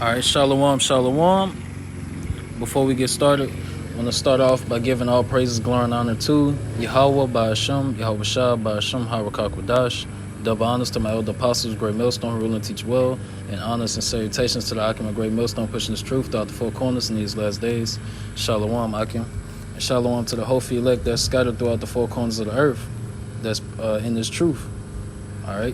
All right, shalom, shalom. Before we get started, I want to start off by giving all praises, glory, and honor to Yahweh by Hashem, Yahweh Shah by Hashem, Harakak double honors to my elder apostles, Great Millstone, who rule and teach well, and honors and salutations to the Akim of Great Millstone, pushing this truth throughout the four corners in these last days. Shalom, Akim. And shalom to the Hofi elect that's scattered throughout the four corners of the earth that's in this truth. All right.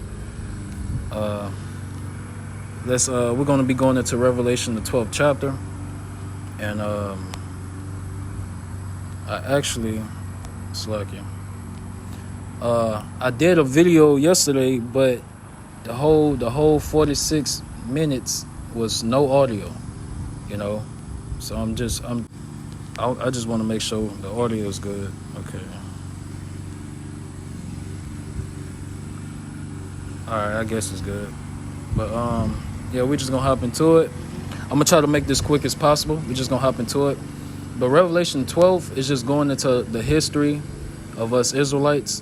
We're going to be going into Revelation, the 12th chapter. And I did a video yesterday, but the whole 46 minutes was no audio, So I just want to make sure the audio is good. Okay. All right, I guess it's good. But yeah, we're just gonna hop into it. I'm going to try to make this quick as possible. We're just going to hop into it. But Revelation 12 is just going into the history of us Israelites,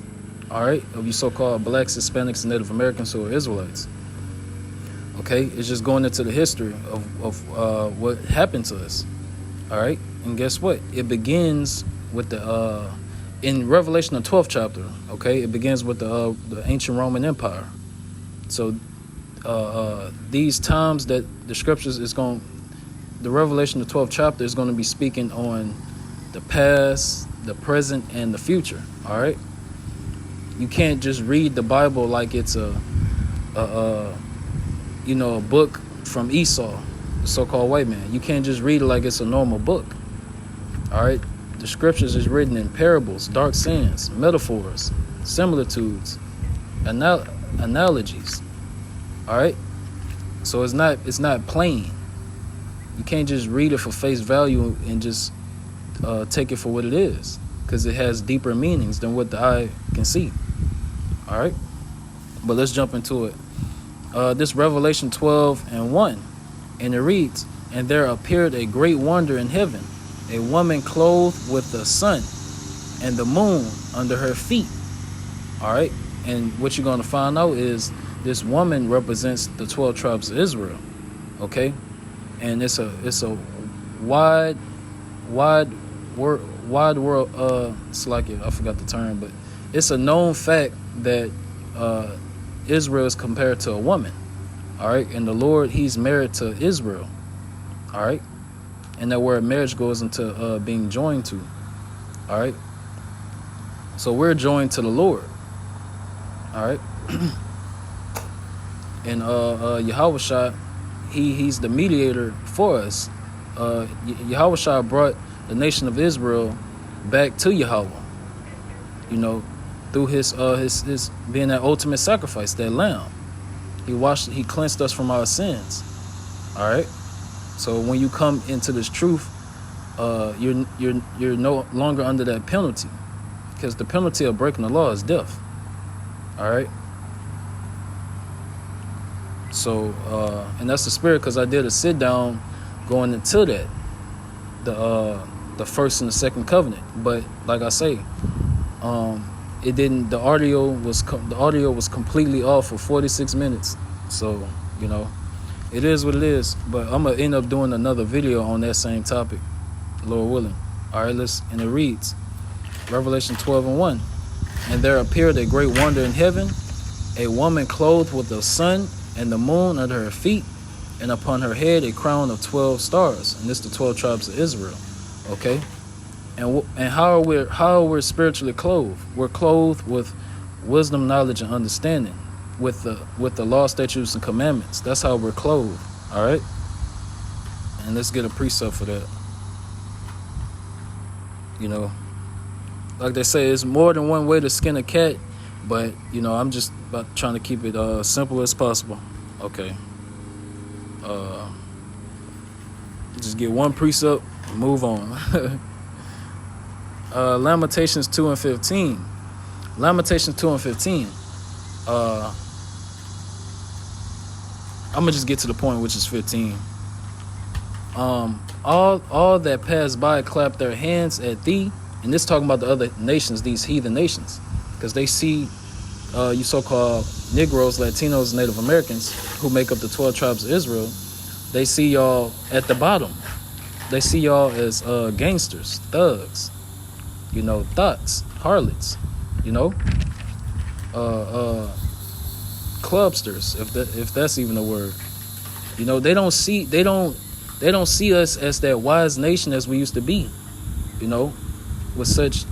all right, of you so-called blacks, Hispanics, and Native Americans who are Israelites. Okay, it's just going into the history of what happened to us, all right? And guess what? It begins with in Revelation, the 12th chapter, okay? It begins with the ancient Roman Empire. So these times that the scriptures the Revelation, the 12th chapter is going to be speaking on the past, the present, and the future. All right, you can't just read the Bible like it's a book from Esau, the so-called white man. You can't just read it like it's a normal book. All right, the scriptures is written in parables, dark sayings, metaphors, similitudes, analogies. All right, so it's not plain. You can't just read it for face value and just take it for what it is, because it has deeper meanings than what the eye can see. All right, but let's jump into it. This Revelation 12:1, and it reads, "And there appeared a great wonder in heaven, a woman clothed with the sun and the moon under her feet." All right, and what you're going to find out is this woman represents the 12 tribes of Israel, okay? And it's a wide world. It's like I forgot the term, but it's a known fact that Israel is compared to a woman, all right? And the Lord, He's married to Israel, all right? And that word marriage goes into being joined to, all right? So we're joined to the Lord, all right? And Yahweh Shah, he's the mediator for us. Yahweh Shah brought the nation of Israel back to Yahweh, through his being that ultimate sacrifice, that lamb. He cleansed us from our sins. All right. So when you come into this truth, you're no longer under that penalty, because the penalty of breaking the law is death. All right. So, and that's the spirit, because I did a sit down going into that, the first and the second covenant. But like I say, it didn't. The audio was completely off for 46 minutes. So it is what it is. But I'm gonna end up doing another video on that same topic, Lord willing. All right, and it reads, Revelation 12:1, "And there appeared a great wonder in heaven, a woman clothed with the sun and the moon under her feet, and upon her head a crown of 12 stars." And this the 12 tribes of Israel. Okay, and how are we spiritually clothed? We're clothed with wisdom, knowledge, and understanding, with the law, statutes, and commandments. That's how we're clothed. All right, and let's get a precept for that. Like they say, it's more than one way to skin a cat. But, I'm just about trying to keep it simple as possible. Okay. Just get one precept and move on. Lamentations 2:15. Lamentations 2:15. I'm going to just get to the point, which is 15. All that pass by clap their hands at thee. And this talking about the other nations, these heathen nations. Because they see you so-called Negroes, Latinos, Native Americans, who make up the 12 tribes of Israel, They see y'all at the bottom. They see y'all as gangsters, thugs, thugs, harlots, you know, uh, clubsters, if that's even a word. They don't see us as that wise nation as we used to be, with such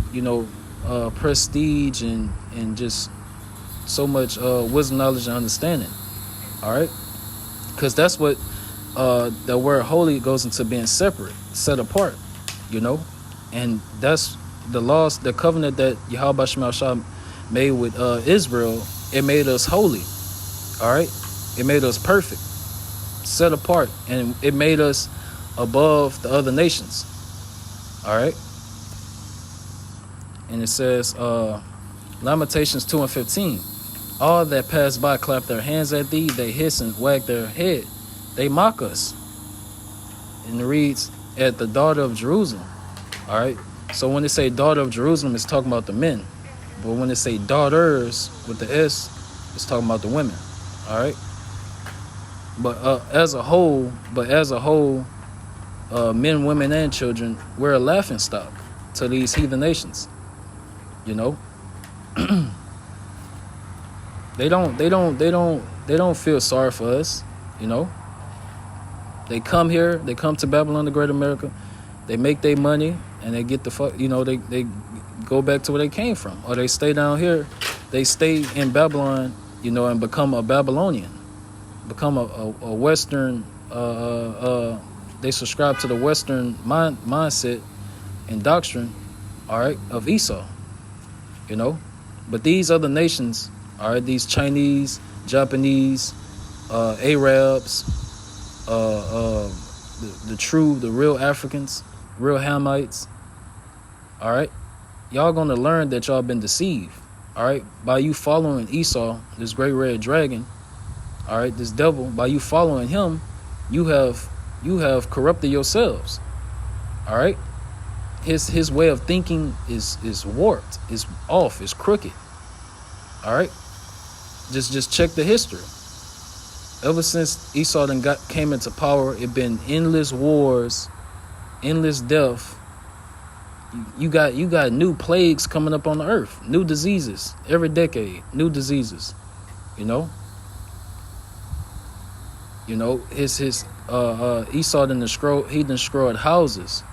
prestige and just so much wisdom, knowledge, and understanding. All right, because that's what the word holy goes into being separate, set apart, and that's the laws, the covenant that Yahweh Shema Shah made with Israel. It made us holy. All right, it made us perfect, set apart, and it made us above the other nations. All right, and it says Lamentations 2:15. All that pass by clap their hands at thee, they hiss and wag their head, they mock us. And it reads, at the daughter of Jerusalem. All right, so when they say daughter of Jerusalem, it's talking about the men, but when they say daughters with the S, it's talking about the women. All right, but as a whole, men, women, and children, we're a laughing stock to these heathen nations. They don't feel sorry for us. They come here, they come to Babylon, the Great America, they make their money, and they get the fuck. They go back to where they came from, or they stay down here. They stay in Babylon, and become a Babylonian, become a Western. They subscribe to the Western mindset and doctrine, all right, of Esau. But these other nations, all right, these Chinese, Japanese, Arabs, the real Africans, real Hamites, all right, y'all gonna learn that y'all been deceived, all right, by you following Esau, this great red dragon, all right, this devil. By you following him, you have corrupted yourselves, all right. His way of thinking is warped, is off, is crooked. All right, just check the history. Ever since Esau came into power, it been endless wars, endless death. You got new plagues coming up on the earth, new diseases every decade, new diseases. His Esau destroyed houses,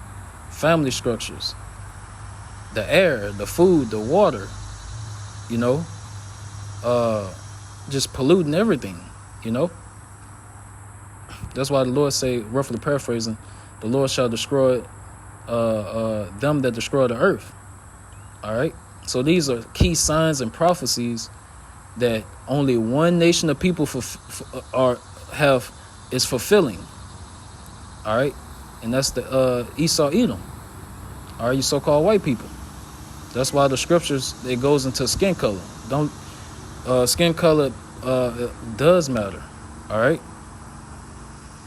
family structures, the air, the food, the water, just polluting everything, That's why the Lord say, roughly paraphrasing, the Lord shall destroy them that destroy the earth. All right? So these are key signs and prophecies that only one nation of people is fulfilling. All right? And that's the Esau Edom. All right, you so-called white people. That's why the scriptures, it goes into skin color. Skin color does matter. All right,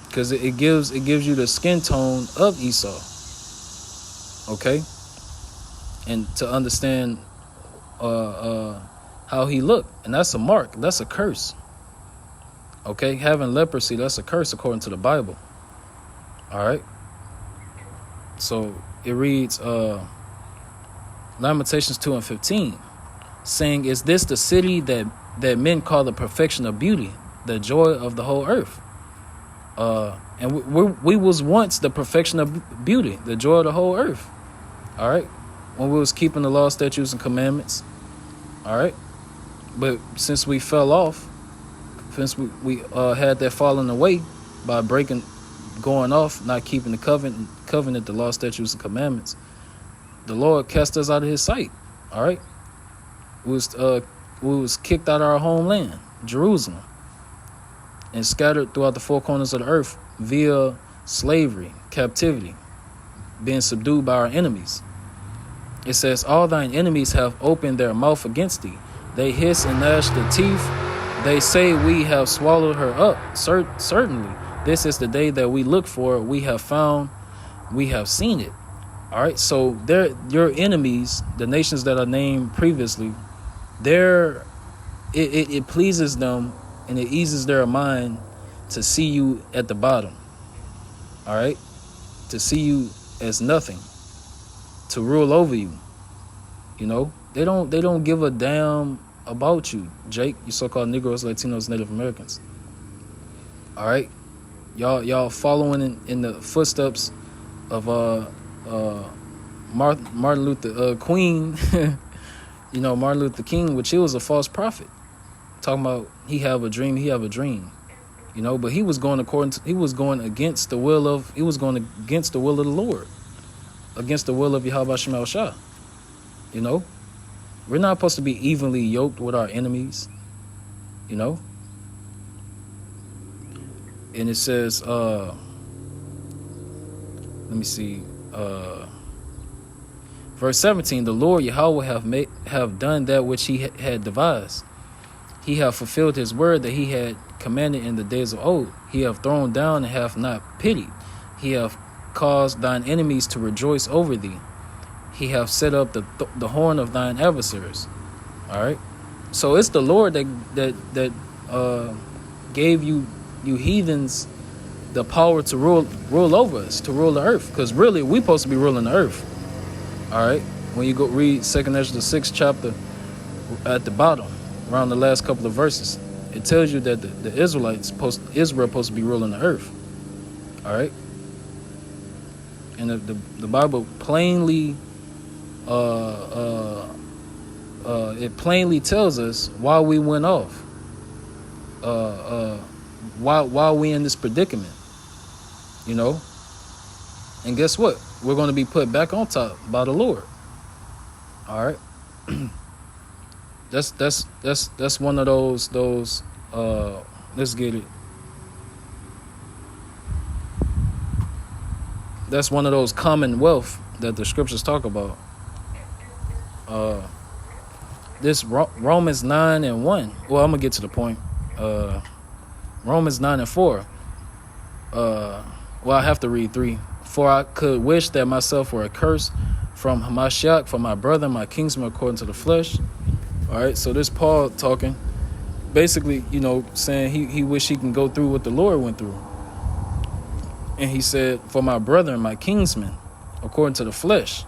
because it gives you the skin tone of Esau. Okay, and to understand how he looked, and that's a mark. That's a curse. Okay, having leprosy, that's a curse according to the Bible. All right. So it reads Lamentations 2:15, saying, "Is this the city that men call the perfection of beauty, the joy of the whole earth?" And we was once the perfection of beauty, the joy of the whole earth. All right, when we was keeping the law, statutes, and commandments. All right, but since we fell off, since we had that falling away by going off, not keeping the covenant, the law, statutes, and commandments, the Lord cast us out of his sight. All right, we was kicked out of our homeland, Jerusalem, and scattered throughout the four corners of the earth via slavery, captivity, being subdued by our enemies. It says, all thine enemies have opened their mouth against thee. They hiss and gnash their teeth. They say, we have swallowed her up. Certainly, this is the day that we look for. We have found, we have seen it. All right, so your enemies, the nations that are named previously, it pleases them and it eases their mind to see you at the bottom. all right, to see you as nothing, to rule over you. You know, they don't give a damn about you, Jake, you so-called Negroes, Latinos, Native Americans. All right, y'all following in the footsteps of Martin Luther Queen, you know, Martin Luther King, which he was a false prophet, talking about he have a dream, you know, but he was going against the will of the Lord, against the will of Yahweh Shema Shah. You know, we're not supposed to be evenly yoked with our enemies, you know. And it says, let me see, verse 17, the Lord Yahweh have done that which he had devised. He have fulfilled his word that he had commanded in the days of old. He have thrown down and have not pitied. He have caused thine enemies to rejoice over thee. He have set up the horn of thine adversaries. All right. So it's the Lord that gave you heathens the power to rule over us, to rule the earth. Because really, we're supposed to be ruling the earth. All right. When you go read 2nd Ezra, the 6th chapter, at the bottom, around the last couple of verses, it tells you that the Israel supposed to be ruling the earth. All right. And the Bible plainly it plainly tells us why we went off, why we in this predicament, you know. And guess what? We're going to be put back on top by the Lord. All right. That's one of those let's get it. That's one of those commonwealth that the scriptures talk about. This Romans 9:1. Well, I'm gonna get to the point. Romans 9:4. Well, I have to read 3. For I could wish that myself were accursed from Hamashiach, for my brother, my kinsman, according to the flesh. All right, so this Paul talking, basically, you know, saying he wished he can go through what the Lord went through. And he said, for my brother and my kinsman, according to the flesh.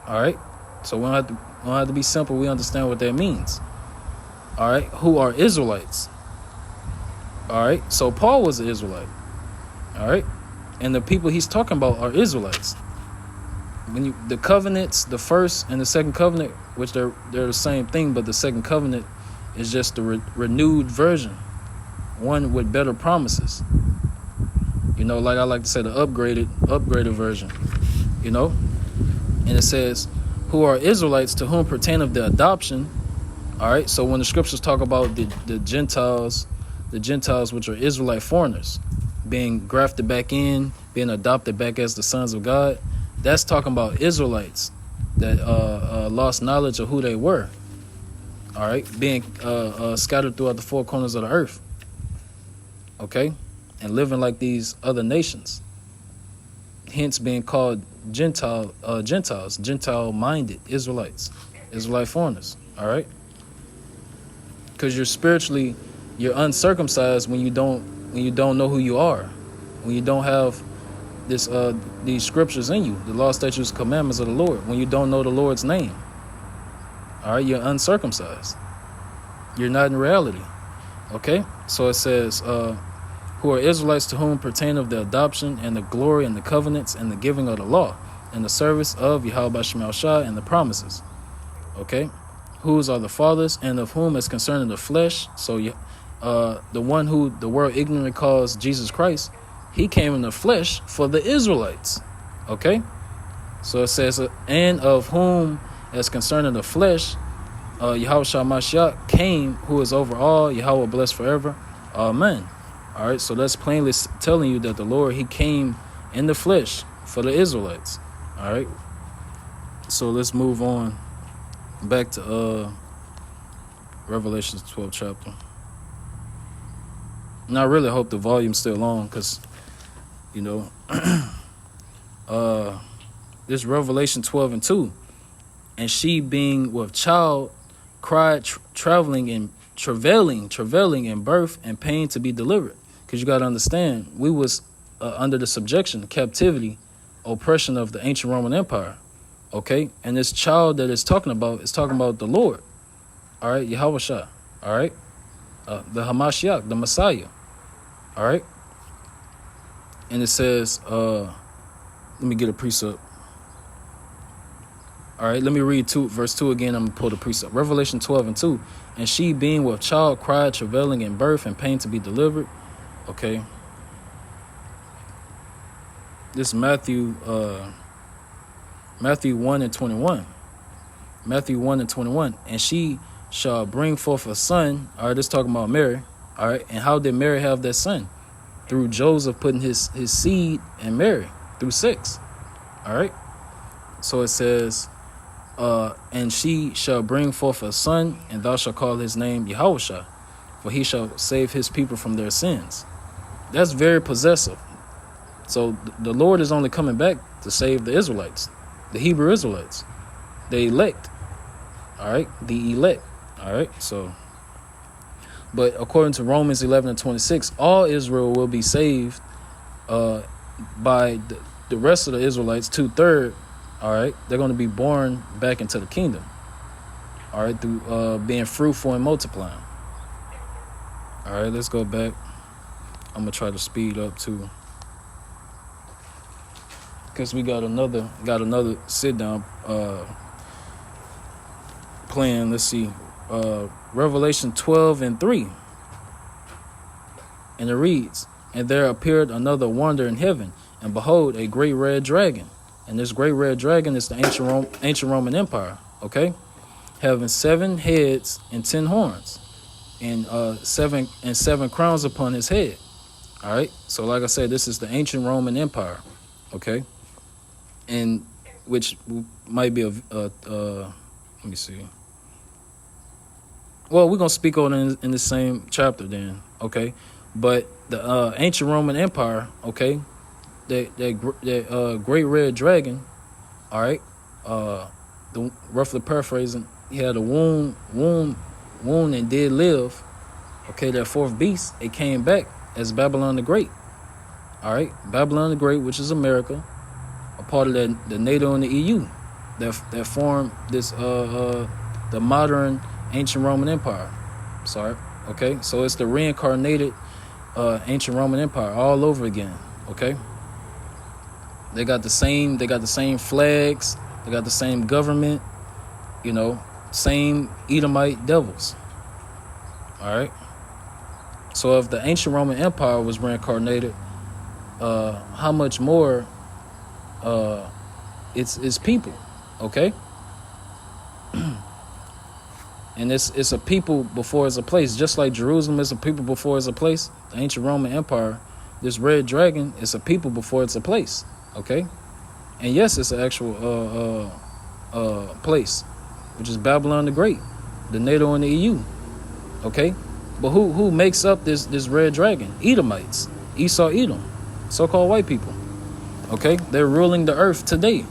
All right, so we don't have to be simple. We understand what that means. All right, who are Israelites? All right, so Paul was an Israelite. All right, and the people he's talking about are Israelites. When the covenants, the first and the second covenant, which they're the same thing, but the second covenant is just the renewed version, one with better promises. You know, like I like to say, the upgraded version. You know, and it says, who are Israelites, to whom pertaineth the adoption. All right, so when the scriptures talk about the Gentiles which are Israelite foreigners being grafted back in, being adopted back as the sons of God, that's talking about Israelites that lost knowledge of who they were. All right, being scattered throughout the four corners of the earth. Okay, and living like these other nations. Hence being called Gentiles, Gentile-minded Israelites, Israelite foreigners. All right, because you're uncircumcised when you don't know who you are, when you don't have these scriptures in you, the law, statutes, commandments of the Lord, when you don't know the Lord's name. All right, you're uncircumcised. You're not in reality. Okay, so it says, who are Israelites, to whom pertaineth the adoption and the glory and the covenants and the giving of the law and the service of Yahweh Shema Shah and the promises. Okay, whose are the fathers, and of whom is concerning the flesh. So the one who the world ignorantly calls Jesus Christ, he came in the flesh for the Israelites. Okay, so it says, and of whom as concerning the flesh, Yahweh Shah came, who is over all, Yahweh blessed forever. Amen. All right, so that's plainly telling you that the Lord, he came in the flesh for the Israelites. All right, so let's move on back to Revelation 12 chapter. And I really hope the volume's still on, because, you know, this Revelation 12:2, and she being with child cried, travailing in birth and pain to be delivered. Because you got to understand, we was under the subjection, captivity, oppression of the ancient Roman Empire. Okay, and this child that it's talking about is talking about the Lord. All right, Yahweh Shah. All right, the Hamashiach, the Messiah. All right, and it says, let me get a precept. All right, let me read verse 2 again. I'm going to pull the precept. Revelation 12:2. And she, being with child, cried, travailing in birth and pain to be delivered. Okay. This is Matthew 1:21. Matthew 1:21. And she shall bring forth a son. All right, this talking about Mary. All right, and how did Mary have that son? Through Joseph putting his seed in Mary, through sex. All right. So it says, and she shall bring forth a son, and thou shalt call his name Yahushua, for he shall save his people from their sins. That's very possessive. So the Lord is only coming back to save the Israelites, the Hebrew Israelites, the elect. All right, the elect. All right, so, but according to Romans 11:26, all Israel will be saved by the rest of the Israelites, 2/3. All right, they're going to be born back into the kingdom. All right, through being fruitful and multiplying. All right, let's go back. I'm gonna try to speed up too, because we got another sit down plan. Let's see, Revelation 12:3, and it reads, and there appeared another wonder in heaven, and behold, a great red dragon. And this great red dragon is the ancient Roman Empire, okay? Having 7 heads and 10 horns, and seven crowns upon his head. All right. So like I said, this is the ancient Roman Empire, okay? And which might be let me see. Well, we're gonna speak on it in the same chapter then, okay? But the ancient Roman Empire, okay? That great red dragon, all right, roughly paraphrasing, he had a wound and did live. Okay, that fourth beast, it came back as Babylon the Great. All right, Babylon the Great, which is America, a part of the NATO and the EU, that formed this the modern ancient Roman Empire. Sorry, okay, so it's the reincarnated ancient Roman Empire all over again. Okay. They got the same flags, they got the same government, same Edomite devils. All right. So if the ancient Roman Empire was reincarnated, how much more it's people, okay? And it's a people before it's a place, just like Jerusalem is a people before it's a place. The ancient Roman Empire, this red dragon, is a people before it's a place. Okay, and yes, it's an actual place, which is Babylon the Great, the NATO and the EU. Okay, but who makes up this red dragon? Edomites, Esau, Edom, so-called white people. Okay, they're ruling the earth today.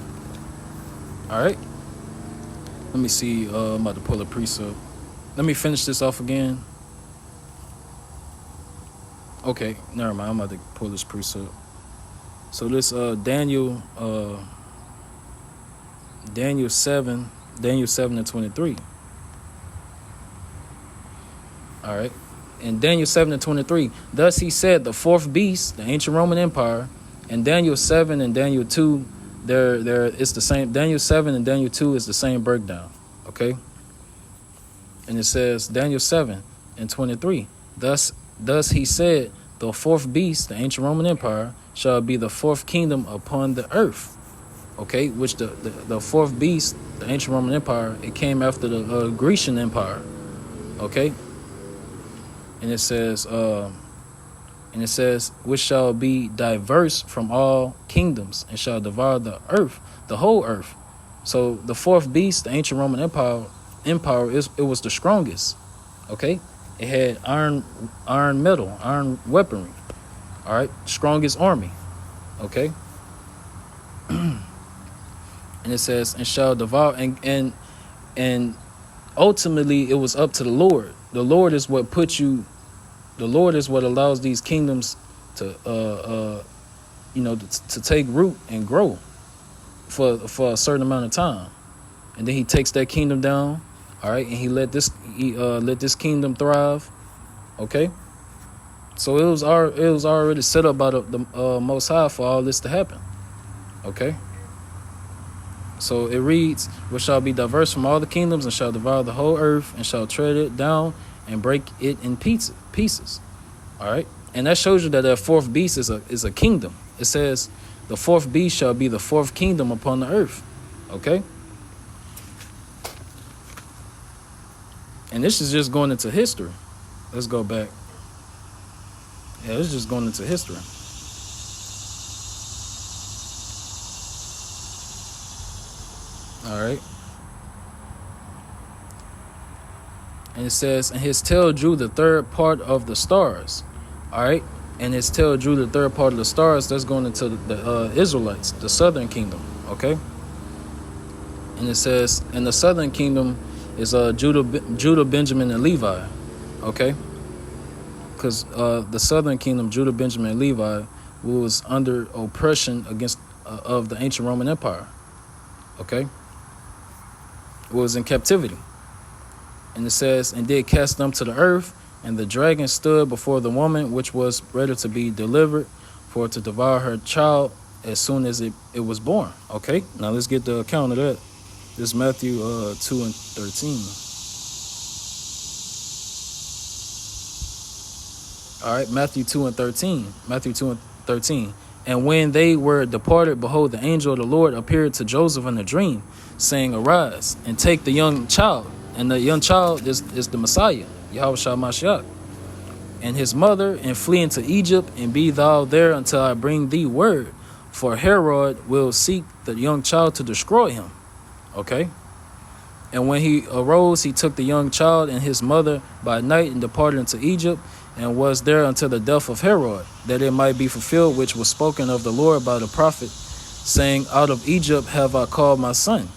All right, let me see. I'm about to pull a precept. Let me finish this off again. Okay, never mind. I'm about to pull this precept. So this Daniel 7:23. All right. In Daniel 7:23, thus he said, the fourth beast, the ancient Roman Empire, and Daniel 7 and Daniel 2, it's the same. Daniel 7 and Daniel 2 is the same breakdown. Okay. And it says Daniel 7:23, thus he said, the fourth beast, the ancient Roman Empire, shall be the fourth kingdom upon the earth. Okay, which the fourth beast, the ancient Roman Empire, it came after the Grecian Empire. Okay, and it says, which shall be diverse from all kingdoms and shall devour the earth, the whole earth. So the fourth beast, the ancient Roman Empire, it was the strongest. Okay, it had iron metal, iron weaponry. All right, strongest army. Okay. And it says, and shall devour, and ultimately it was up to the Lord. The Lord is what allows these kingdoms to to take root and grow for a certain amount of time, and then he takes that kingdom down. All right, and he let this kingdom thrive. Okay, so it was already set up by the Most High for all this to happen. Okay, so it reads, "Which shall be diverse from all the kingdoms, and shall devour the whole earth, and shall tread it down, and break it in pieces." All right, and that shows you that fourth beast is a kingdom. It says, "The fourth beast shall be the fourth kingdom upon the earth." Okay, and this is just going into history. Let's go back. Yeah, it's just going into history. All right. And it says, "And his tail drew the third part of the stars." All right. And his tail drew the third part of the stars. That's going into the Israelites, the southern kingdom. Okay. And it says, "And the southern kingdom is Judah, Benjamin, and Levi." Okay. Because the southern kingdom, Judah, Benjamin, and Levi, was under oppression against of the ancient Roman Empire. Okay. It was in captivity. And it says, "And did cast them to the earth, and the dragon stood before the woman, which was ready to be delivered, for to devour her child as soon as it was born." Okay, now let's get the account of that. This is Matthew 2 and 13. All right, Matthew 2 and 13. Matthew 2 and 13. "And when they were departed, behold, the angel of the Lord appeared to Joseph in a dream, saying, Arise, and take the young child." And the young child is the Messiah, Yahushua Mashiach, "and his mother, and flee into Egypt, and be thou there until I bring thee word. For Herod will seek the young child to destroy him." Okay? "And when he arose, he took the young child and his mother by night, and departed into Egypt, and was there until the death of Herod, that it might be fulfilled which was spoken of the Lord by the prophet, saying, Out of Egypt have I called my son.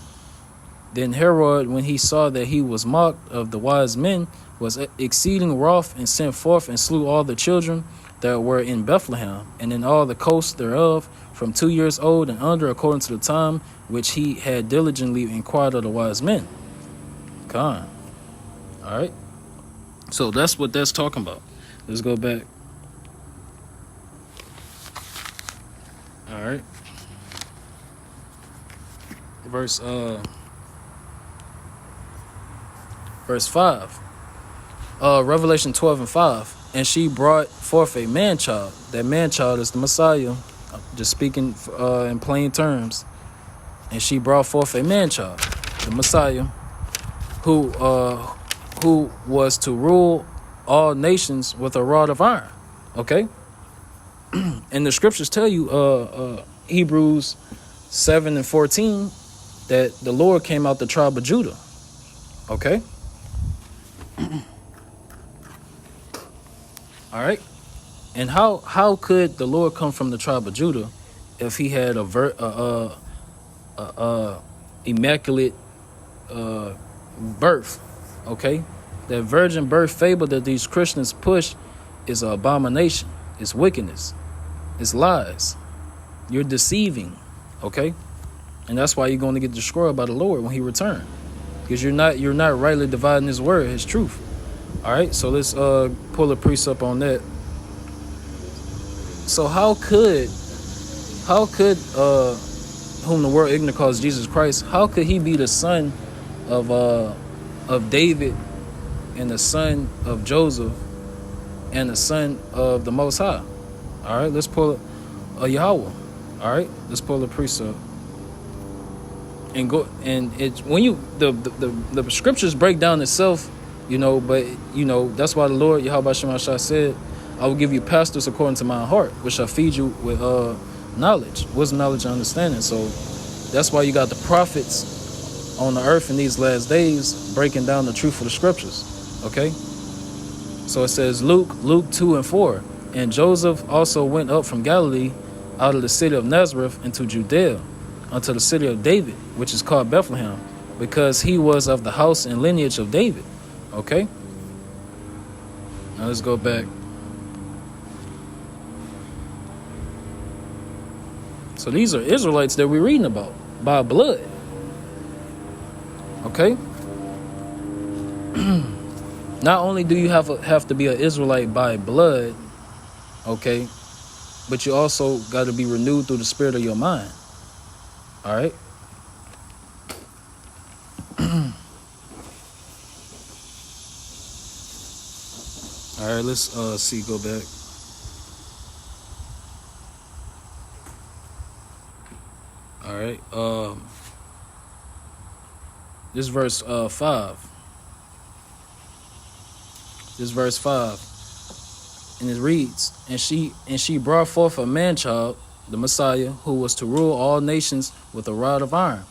Then Herod, when he saw that he was mocked of the wise men, was exceeding wroth, and sent forth and slew all the children that were in Bethlehem, and in all the coasts thereof, from 2 years old and under, according to the time which he had diligently inquired of the wise men." All right. So that's what that's talking about. Let's go back. All right. Verse 5. Revelation 12 and 5. "And she brought forth a man-child." That man-child is the Messiah. Just speaking in plain terms. "And she brought forth a man-child," the Messiah, who was to rule all nations with a rod of iron. Okay? And the scriptures tell you, Hebrews 7 and 14, that the Lord came out the tribe of Judah. Okay? All right? And how could the Lord come from the tribe of Judah if he had a immaculate birth? Okay? That virgin birth fable that these Christians push is an abomination. It's wickedness. It's lies. You're deceiving. Okay? And that's why you're going to get destroyed by the Lord when he returns. Because you're not rightly dividing his word, his truth. All right? So let's pull a precept on that. So how could whom the world ignorant calls Jesus Christ, how could he be the son of David, and the son of Joseph, and the son of the Most High? All right, let's pull a Yahweh. All right, let's pull a precept and go. And it when you the scriptures break down itself, but that's why the Lord Yahweh Shemashah said, "I will give you pastors according to my heart, which shall feed you with knowledge, wisdom, knowledge, and understanding." So that's why you got the prophets on the earth in these last days breaking down the truth of the scriptures. Okay? So it says Luke 2 and 4. "And Joseph also went up from Galilee out of the city of Nazareth into Judea, unto the city of David, which is called Bethlehem, because he was of the house and lineage of David." Okay? Now let's go back. So these are Israelites that we're reading about by blood. Okay? Not only do you have to be an Israelite by blood, okay, but you also got to be renewed through the spirit of your mind. All right? All right, let's see, go back. All right. This verse 5. This verse 5. And it reads, and she brought forth a man child, the Messiah, who was to rule all nations with a rod of iron.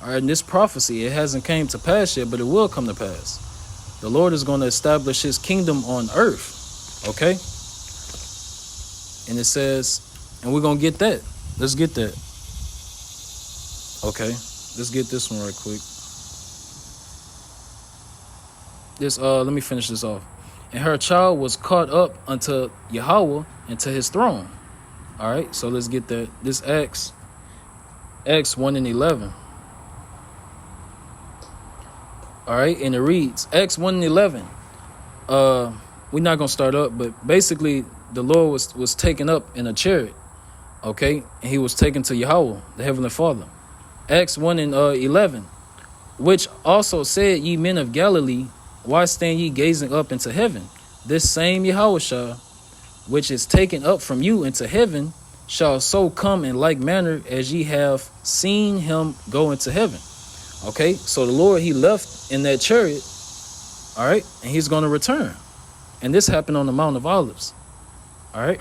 All right, in this prophecy, it hasn't came to pass yet, but it will come to pass. The Lord is going to establish his kingdom on earth. Okay? And it says, and we're going to get that. Let's get that. Okay, let's get this one right quick. This let me finish this off. And her child was caught up unto Yahweh and to his throne. All right, so let's get that. This Acts 1 and 11. All right, and it reads, Acts 1 and 11. We're not gonna start up, but basically the Lord was taken up in a chariot. Okay, and he was taken to Yahweh, the Heavenly Father. Acts 1 and 11, which also said, ye men of Galilee, why stand ye gazing up into heaven? This same Yahushua, which is taken up from you into heaven, shall so come in like manner as ye have seen him go into heaven. Okay, so the Lord, he left in that chariot, all right, and he's going to return. And this happened on the Mount of Olives. All right,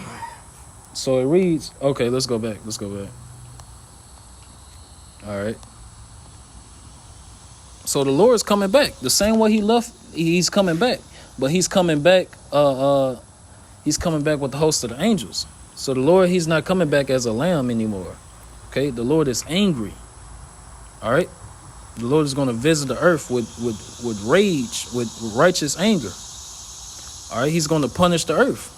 so it reads, okay, let's go back. All right. So the Lord's coming back. The same way he left, he's coming back. But he's coming back, he's coming back with the host of the angels. So the Lord, he's not coming back as a lamb anymore. Okay, the Lord is angry. All right. The Lord is going to visit the earth with rage, with righteous anger. All right, he's going to punish the earth.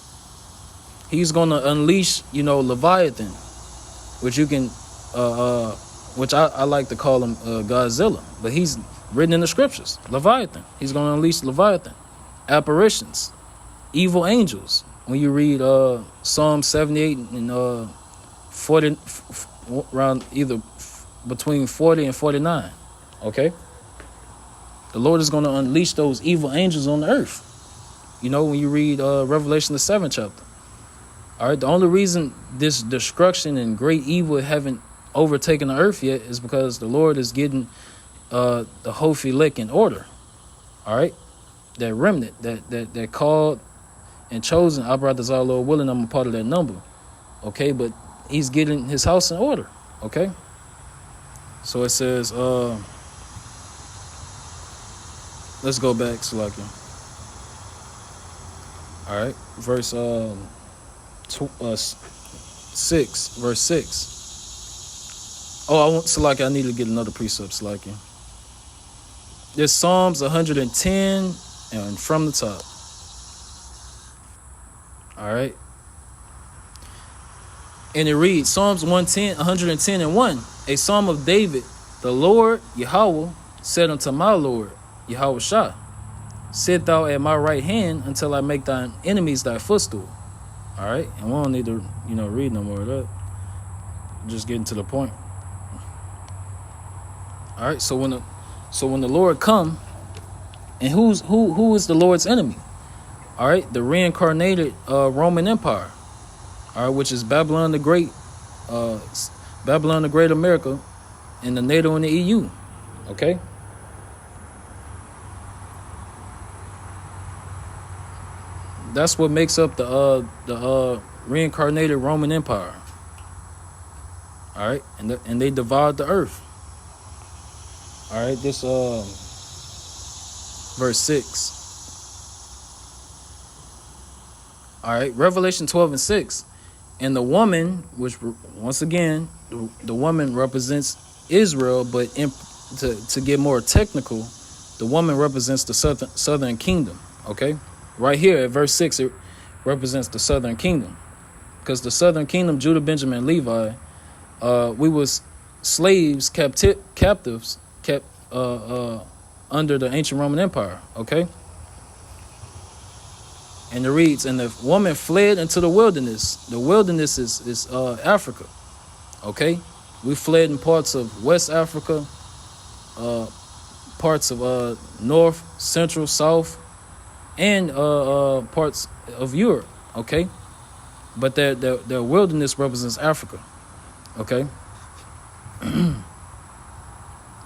He's going to unleash, Leviathan, which you can which I like to call him Godzilla, but he's written in the scriptures. Leviathan. He's going to unleash Leviathan. Apparitions. Evil angels. When you read Psalm 78 and 40, around either between 40 and 49. Okay? The Lord is going to unleash those evil angels on the earth. When you read Revelation, the 7th chapter. All right? The only reason this destruction and great evil haven't overtaken the earth yet is because the Lord is getting the Hophilek in order. All right, that remnant that called and chosen, our brothers, our Lord willing, I'm a part of that number. Okay, but he's getting his house in order. Okay, so it says, let's go back, Salakia. All right, verse 6, verse 6. Oh, Salakia, I need to get another precept, Salakia. There's Psalms 110 and from the top. All right. And it reads, Psalms 110 and 1. A psalm of David. The Lord, Yahweh, said unto my Lord, Yahushua, sit thou at my right hand until I make thine enemies thy footstool. All right. And we don't need to, read no more of that. Just getting to the point. All right, so when the Lord come, and who is the Lord's enemy? All right, the reincarnated Roman Empire, all right, which is Babylon the Great, America, and the NATO and the EU. Okay. That's what makes up the reincarnated Roman Empire. All right, and they divide the earth. All right, this verse 6. All right, Revelation 12 and 6. And the woman, which once again, the woman represents Israel, but to get more technical, the woman represents the southern kingdom. Okay, right here at verse 6, it represents the southern kingdom, because the southern kingdom, Judah, Benjamin, and Levi, We was slaves, captives, kept under the ancient Roman Empire. Okay. And it reads, and the woman fled into the wilderness. The wilderness is Africa. Okay. We fled in parts of West Africa, parts of North, Central, South, and parts of Europe. Okay. But their wilderness represents Africa. Okay. And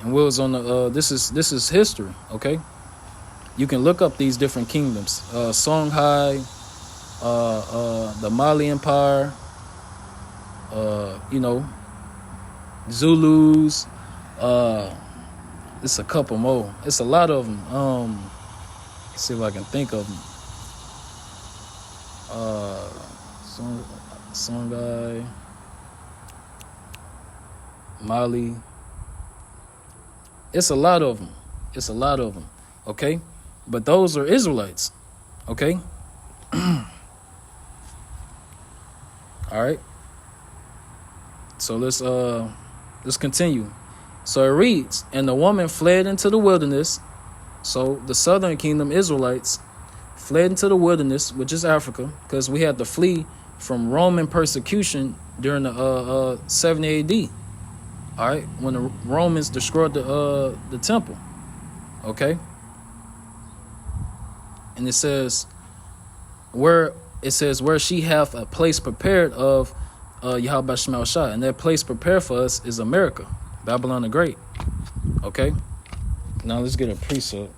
we was on the this is history. Okay. You can look up these different kingdoms. Songhai, the Mali Empire, Zulus. It's a couple more. It's a lot of them. Let's see if I can think of them. Songhai, Mali. It's a lot of them. Okay. But those are Israelites, okay? All right. So let's continue. So it reads, and the woman fled into the wilderness. So the southern kingdom Israelites fled into the wilderness, which is Africa, because we had to flee from Roman persecution during the 70 AD. All right, when the Romans destroyed the temple, okay. And it says where she hath a place prepared of Yahweh Shema Shai. And that place prepared for us is America, Babylon the Great. Okay? Now let's get a precept.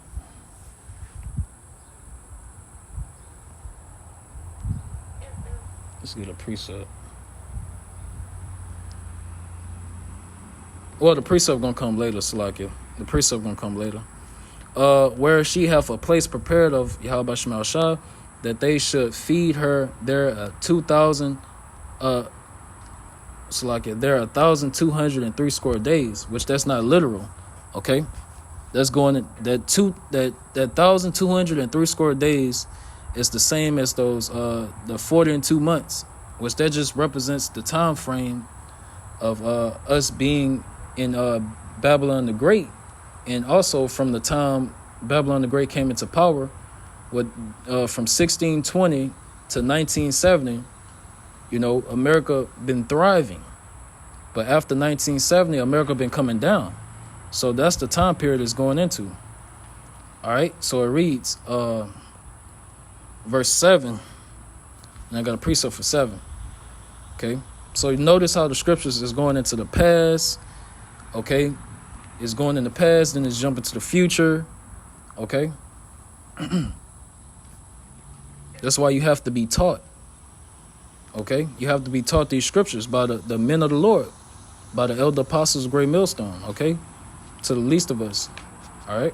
Well, the precept gonna come later, Salakia. The precept gonna come later. Where she hath a place prepared of Yahweh Shema Shah, that they should feed her there 2,000 there are 1,203 square days, which that's not literal. Okay, that's going that 1,203 square days is the same as those the 40 and 2 months, which that just represents the time frame of us being in Babylon the Great. And also from the time Babylon the Great came into power, from 1620 to 1970, America been thriving. But after 1970, America been coming down. So that's the time period it's going into. All right, so it reads, verse 7, and I got a precept for 7. Okay, so you notice how the scriptures is going into the past. Okay. It's going in the past, then it's jumping to the future. Okay? That's why you have to be taught. Okay? You have to be taught these scriptures by the men of the Lord, by the elder apostles of Great Millstone. Okay? To the least of us. All right?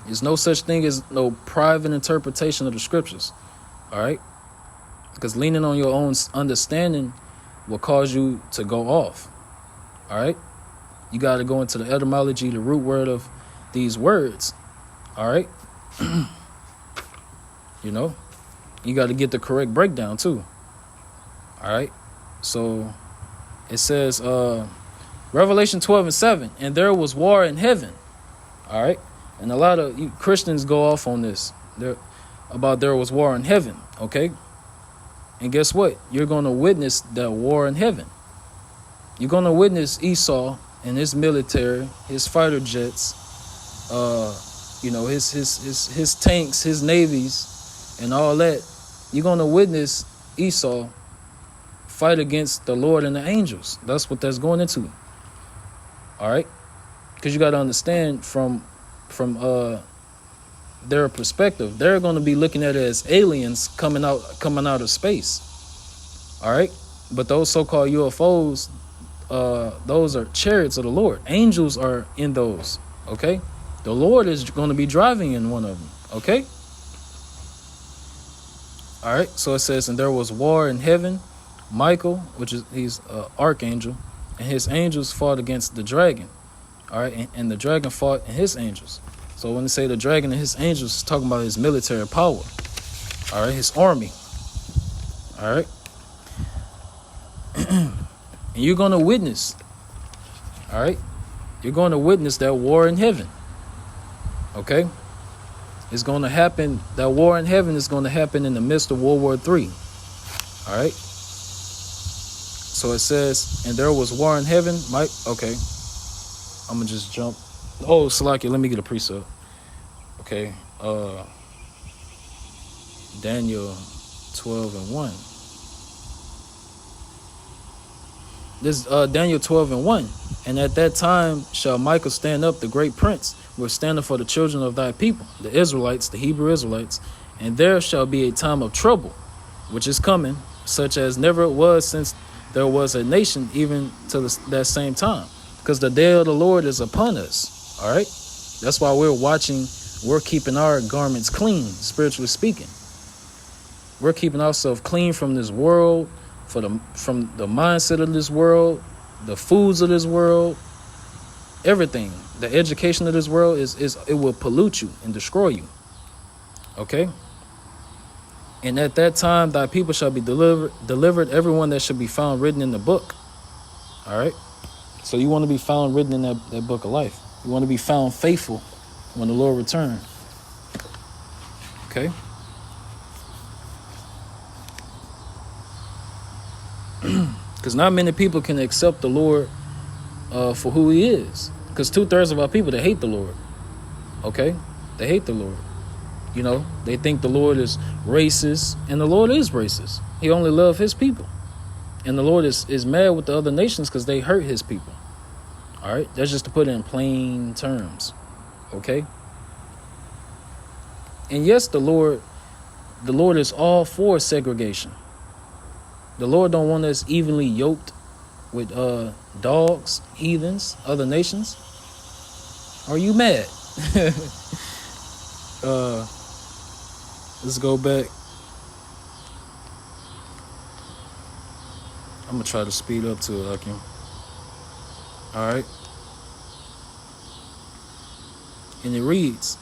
There's no such thing as no private interpretation of the scriptures. All right? Because leaning on your own understanding will cause you to go off. All right? You got to go into the etymology, the root word of these words. All right? You got to get the correct breakdown too. All right? So it says, Revelation 12:7, and there was war in heaven. All right? And a lot of Christians go off on this. There was war in heaven. Okay? And guess what? You're going to witness that war in heaven. You're going to witness Esau and his military, his fighter jets, his tanks, his navies, and all that. You're going to witness Esau fight against the Lord and the angels. That's what that's going into. All right? Because you got to understand from their perspective, they're going to be looking at it as aliens coming out of space. All right? But those so-called UFOs, those are chariots of the Lord. Angels are in those. Okay? The Lord is going to be driving in one of them. Okay? All right. So it says, and there was war in heaven. Michael, he's an archangel, and his angels fought against the dragon. All right. And the dragon fought and his angels. So when they say the dragon and his angels, it's talking about his military power. All right. His army. All right. And you're going to witness, all right? You're going to witness that war in heaven, okay? It's going to happen. That war in heaven is going to happen in the midst of World War III, all right? So it says, and there was war in heaven. Mike, okay. I'm going to just jump. Oh, Salakia, let me get a precept. Okay. Daniel 12:1. This Daniel 12:1. And at that time shall Michael stand up, the great prince, which standeth for the children of thy people, the Israelites, the Hebrew Israelites. And there shall be a time of trouble, which is coming, such as never it was since there was a nation, even to that same time. Because the day of the Lord is upon us. All right. That's why we're watching. We're keeping our garments clean, spiritually speaking. We're keeping ourselves clean from this world, from the mindset of this world, the foods of this world, everything. The education of this world it will pollute you and destroy you. Okay? And at that time thy people shall be delivered, everyone that should be found written in the book. All right? So you want to be found written in that book of life. You want to be found faithful when the Lord returns. Okay? Because not many people can accept the Lord for who he is. Because 2/3 of our people, they hate the Lord. Okay? They hate the Lord. You know, they think the Lord is racist, and the Lord is racist. He only loves his people. And the Lord is mad with the other nations because they hurt his people. All right? That's just to put it in plain terms. Okay? And yes, the Lord is all for segregation. The Lord don't want us evenly yoked with dogs, heathens, other nations. Are you mad? Let's go back. I'm going to try to speed up to it, Akim. All right. And it reads,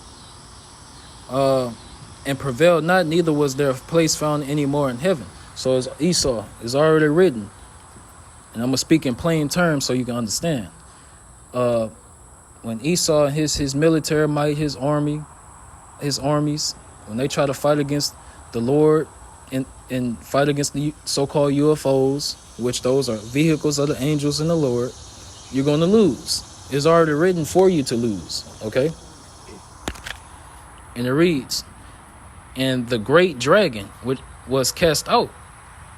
and prevailed not, neither was there a place found any more in heaven. So it's Esau. It's already written. And I'm going to speak in plain terms so you can understand. When Esau and his military might, his armies, when they try to fight against the Lord and fight against the so-called UFOs, which those are vehicles of the angels and the Lord, you're going to lose. It's already written for you to lose, okay? And it reads, and the great dragon, which was cast out,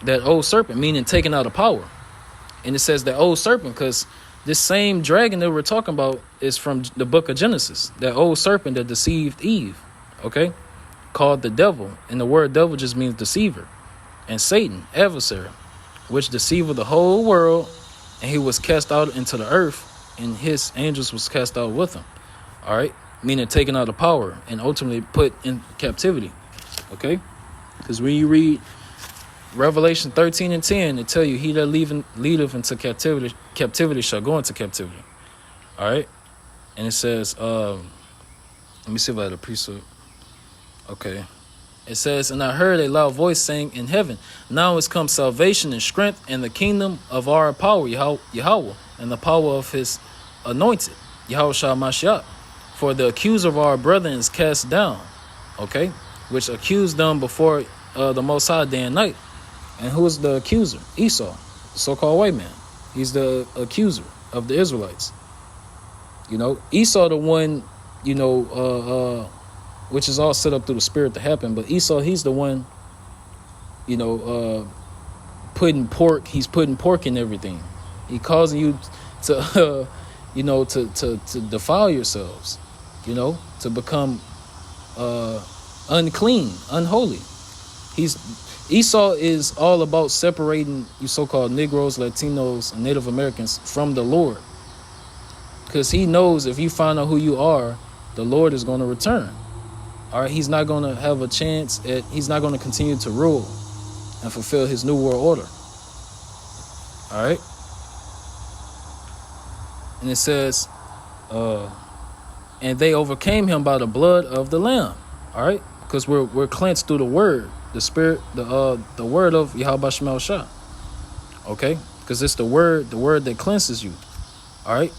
that old serpent, meaning taken out of power. And it says that old serpent because this same dragon that we're talking about is from the book of Genesis, that old serpent that deceived Eve, okay, called the devil. And the word devil just means deceiver. And Satan, adversary, which deceived the whole world, and he was cast out into the earth, and his angels was cast out with him. All right, meaning taken out of power and ultimately put in captivity. Okay, because when you read Revelation 13:10, it tell you, he that leadeth into captivity shall go into captivity. All right, and it says, let me see if I had a precept. Okay, it says, and I heard a loud voice saying in heaven, now is come salvation and strength and the kingdom of our power, Yahweh, and the power of his anointed, Yahushua Mashiach. For the accuser of our brethren is cast down, okay, which accused them before the Most High day and night. And who is the accuser? Esau, the so-called white man. He's the accuser of the Israelites. You know, Esau the one, you know, which is all set up through the spirit to happen. But Esau, he's the one, you know, putting pork. He's putting pork in everything. He causing you to, you know, to defile yourselves, you know, to become unclean, unholy. Esau is all about separating you so-called Negroes, Latinos, and Native Americans from the Lord. Because he knows if you find out who you are, the Lord is going to return. All right, he's not going to have a chance he's not going to continue to rule and fulfill his new world order. All right. And it says, and they overcame him by the blood of the Lamb. All right, because we're cleansed through the word, the spirit, the word of Yahweh Shemel Shah. Okay, because it's the word that cleanses you. All right,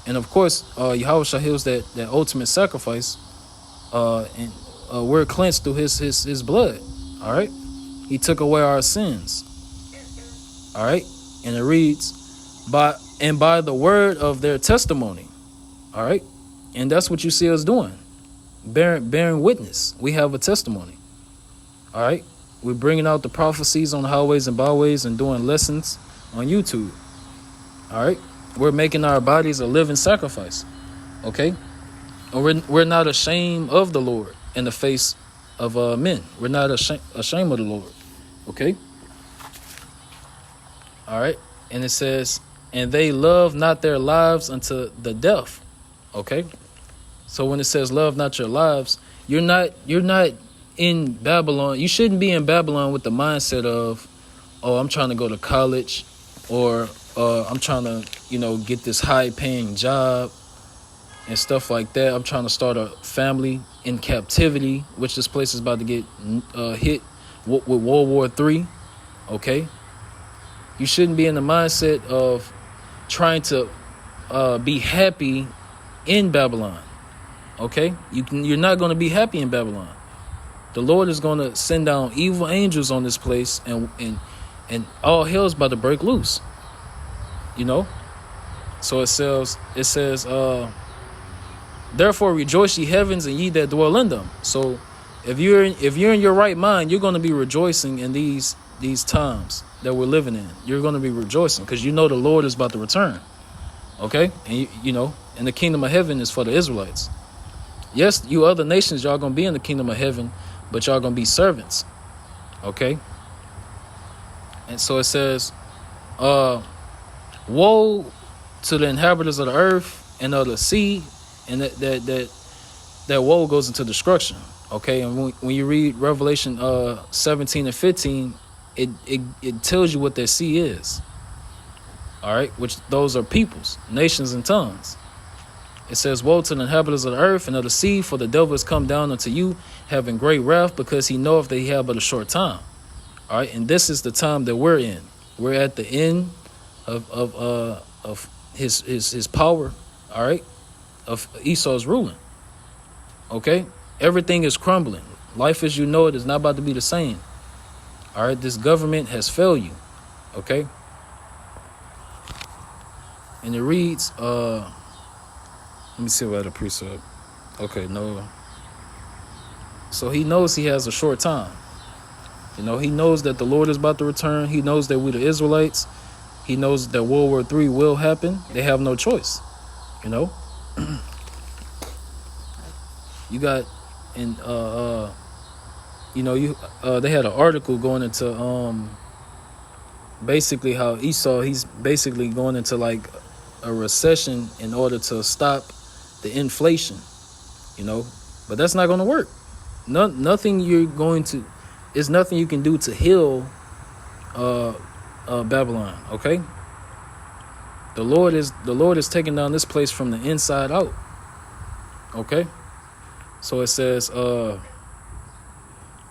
and of course, Yahushua heals that ultimate sacrifice, and we're cleansed through his blood. All right, he took away our sins. All right, and it reads, by the word of their testimony. All right, and that's what you see us doing, bearing witness. We have a testimony. All right, we're bringing out the prophecies on the highways and byways and doing lessons on YouTube. All right, we're making our bodies a living sacrifice. Okay, and we're not ashamed of the Lord in the face of men. We're not ashamed of the Lord. Okay. All right, and it says, and they love not their lives unto the death. Okay, so when it says love not your lives, you're not in Babylon. You shouldn't be in Babylon with the mindset of, oh, I'm trying to go to college, or I'm trying to get this high paying job and stuff like that. I'm trying to start a family in captivity, which this place is about to get hit with World War III. Okay, you shouldn't be in the mindset of trying to be happy in Babylon. Okay, you're not going to be happy in Babylon. The Lord is going to send down evil angels on this place, and all hell's about to break loose. So it says, therefore rejoice ye heavens and ye that dwell in them. So if you're in your right mind, you're going to be rejoicing in these times that we're living in. You're going to be rejoicing because the Lord is about to return. Okay, and and the kingdom of heaven is for the Israelites. Yes, you other nations, y'all gonna be in the kingdom of heaven, but y'all gonna be servants. Okay, and so it says, woe to the inhabitants of the earth and of the sea, and that woe goes into destruction. Okay, and when you read Revelation 17 and 15, it tells you what that sea is. All right, which those are peoples, nations, and tongues. It says, woe to the inhabitants of the earth and of the sea, for the devil is come down unto you, having great wrath, because he knoweth that he have but a short time. All right, and this is the time that we're in. We're at the end of his power. All right, of Esau's ruling. Okay, everything is crumbling. Life as you know it is not about to be the same. All right, this government has failed you. Okay, and it reads, let me see if I had a precept. Okay, no. So he knows he has a short time. He knows that the Lord is about to return. He knows that we the Israelites. He knows that World War III will happen. They have no choice. You got, and they had an article going into basically how Esau, he's basically going into like a recession in order to stop the inflation, but that's not going to work. Nothing you can do to heal Babylon. Okay, the Lord is taking down this place from the inside out. Okay, so it says,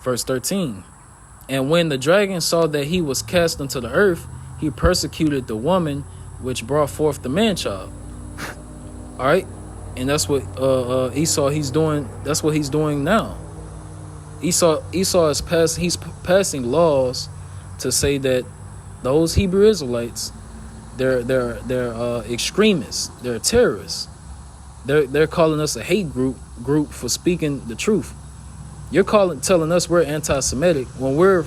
verse 13, and when the dragon saw that he was cast into the earth, he persecuted the woman which brought forth the man child. All right, and that's what Esau he's doing. That's what he's doing now. Esau is passing laws to say that those Hebrew Israelites, they're extremists, they're terrorists. They're calling us a hate group for speaking the truth. You're telling us we're anti-Semitic when we're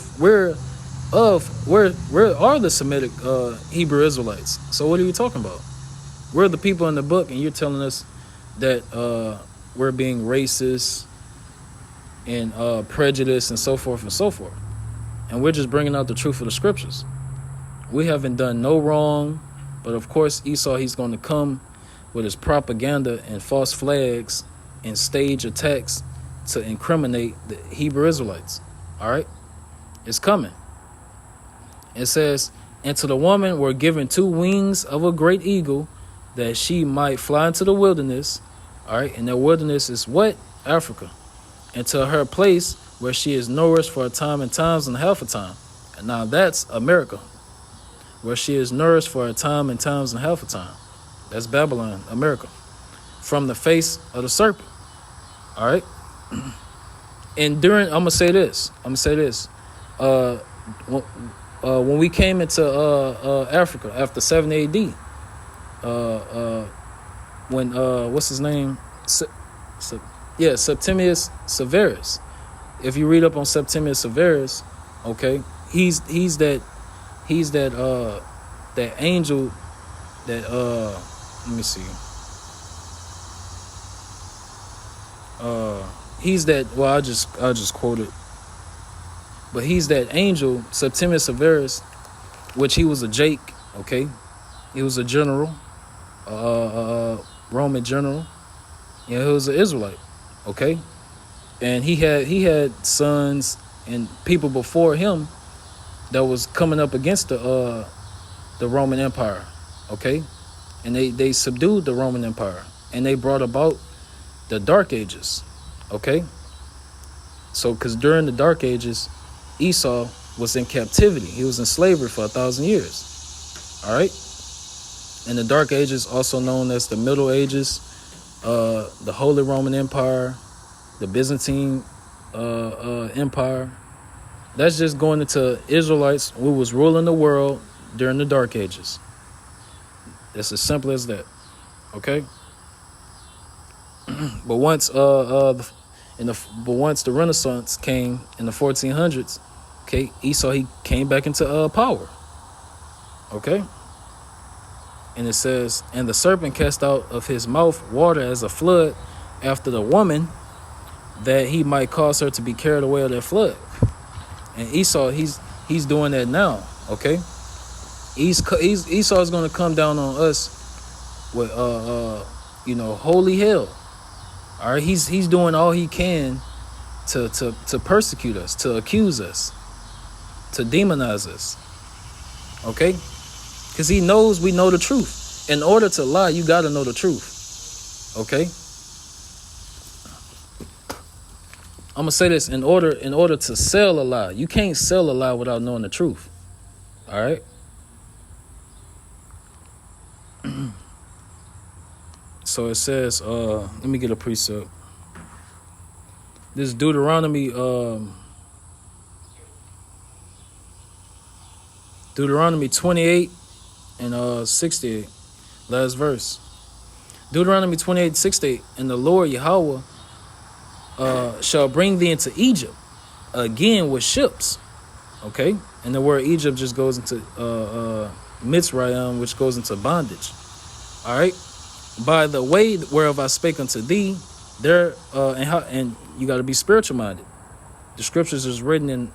the Semitic Hebrew Israelites. So what are you talking about? We're the people in the book, and you're telling us that we're being racist and prejudiced and so forth and so forth. And we're just bringing out the truth of the scriptures. We haven't done no wrong, but of course Esau, he's going to come with his propaganda and false flags and stage attacks to incriminate the Hebrew Israelites. All right, it's coming. It says, and to the woman were given 2 wings of a great eagle, that she might fly into the wilderness. All right, and the wilderness is what? Africa. And to her place where she is nourished for a time and times and half a time. And now that's America. where she is nourished for a time and times and half a time. That's Babylon, America. From the face of the serpent. All right. And I'm gonna say this. When we came into Africa after 7 AD, when what's his name? Septimius Severus. If you read up on Septimius Severus, okay, he's that angel that let me see. He's that, well, I'll just quote it. But he's that angel, Septimius Severus, which he was a Jake, okay? He was a general, Roman general. He was an Israelite, okay? And he had sons and people before him that was coming up against the Roman Empire, okay? And they subdued the Roman Empire, and they brought about the Dark Ages, okay? So, because during the Dark Ages, Esau was in captivity. He was in slavery for 1,000 years, all right? And the Dark Ages, also known as the Middle Ages, the Holy Roman Empire, the Byzantine Empire. That's just going into Israelites who was ruling the world during the Dark Ages. It's as simple as that, okay? But once the Renaissance came in the 1400s, okay, Esau, he came back into power, okay? And it says, and the serpent cast out of his mouth water as a flood after the woman, that he might cause her to be carried away of that flood. And Esau, he's doing that now, okay? Esau is going to come down on us with holy hell. All right, he's doing all he can to persecute us, to accuse us, to demonize us. Okay? Because he knows we know the truth. In order to lie, you got to know the truth. Okay? I'm going to say this, in order to sell a lie, you can't sell a lie without knowing the truth. All right? So it says, let me get a precept. This Deuteronomy 28 and 68, last verse. Deuteronomy 28:68, and the Lord Yahweh shall bring thee into Egypt again with ships. Okay? And the word Egypt just goes into Mitzrayim, which goes into bondage. All right? By the way whereof I spake unto thee, there and you got to be spiritual minded. The scriptures is written in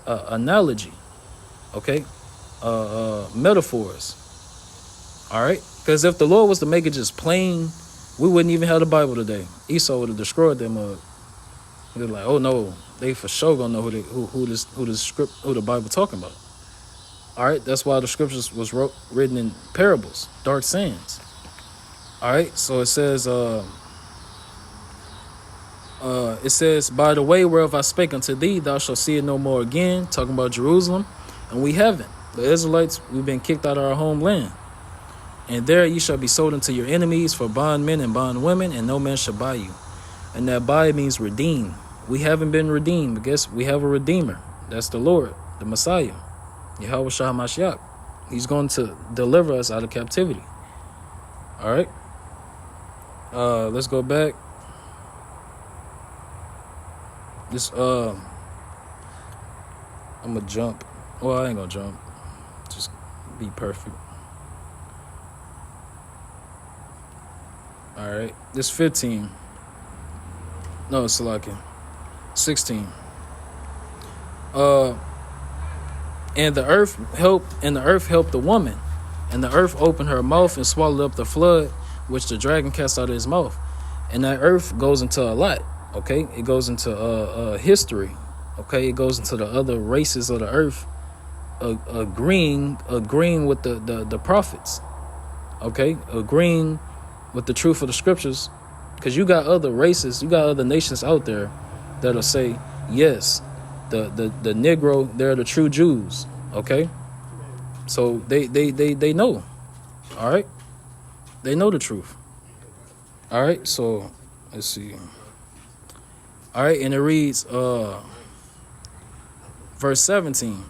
analogy, okay, metaphors. All right, because if the Lord was to make it just plain, we wouldn't even have the Bible today. Esau would have destroyed them. They're like, oh no, they for sure gonna know who the Bible talking about. All right, that's why the scriptures was written in parables, dark sayings. All right, so it says, by the way whereof I spake unto thee, thou shalt see it no more again, talking about Jerusalem, and we haven't. The Israelites, we've been kicked out of our homeland. And there ye shall be sold unto your enemies for bondmen and bondwomen, and no man shall buy you. And that buy means redeem. We haven't been redeemed, but guess we have a redeemer. That's the Lord, the Messiah, Yahweh Shah Mashiach. He's going to deliver us out of captivity. All right. Let's go back. This I'm gonna jump. Well, I ain't gonna jump. Just be perfect. All right. This 15. No, it's Salakia. 16. And the earth helped the woman, and the earth opened her mouth and swallowed up the flood which the dragon cast out of his mouth. And that earth goes into a lot, okay? It goes into history, okay? It goes into the other races of the earth agreeing with the prophets, okay? Agreeing with the truth of the scriptures. Because you got other races, you got other nations out there that'll say, yes, the Negro, they're the true Jews, okay? So they know. All right, they know the truth. All right, so let's see. All right, and it reads verse 17.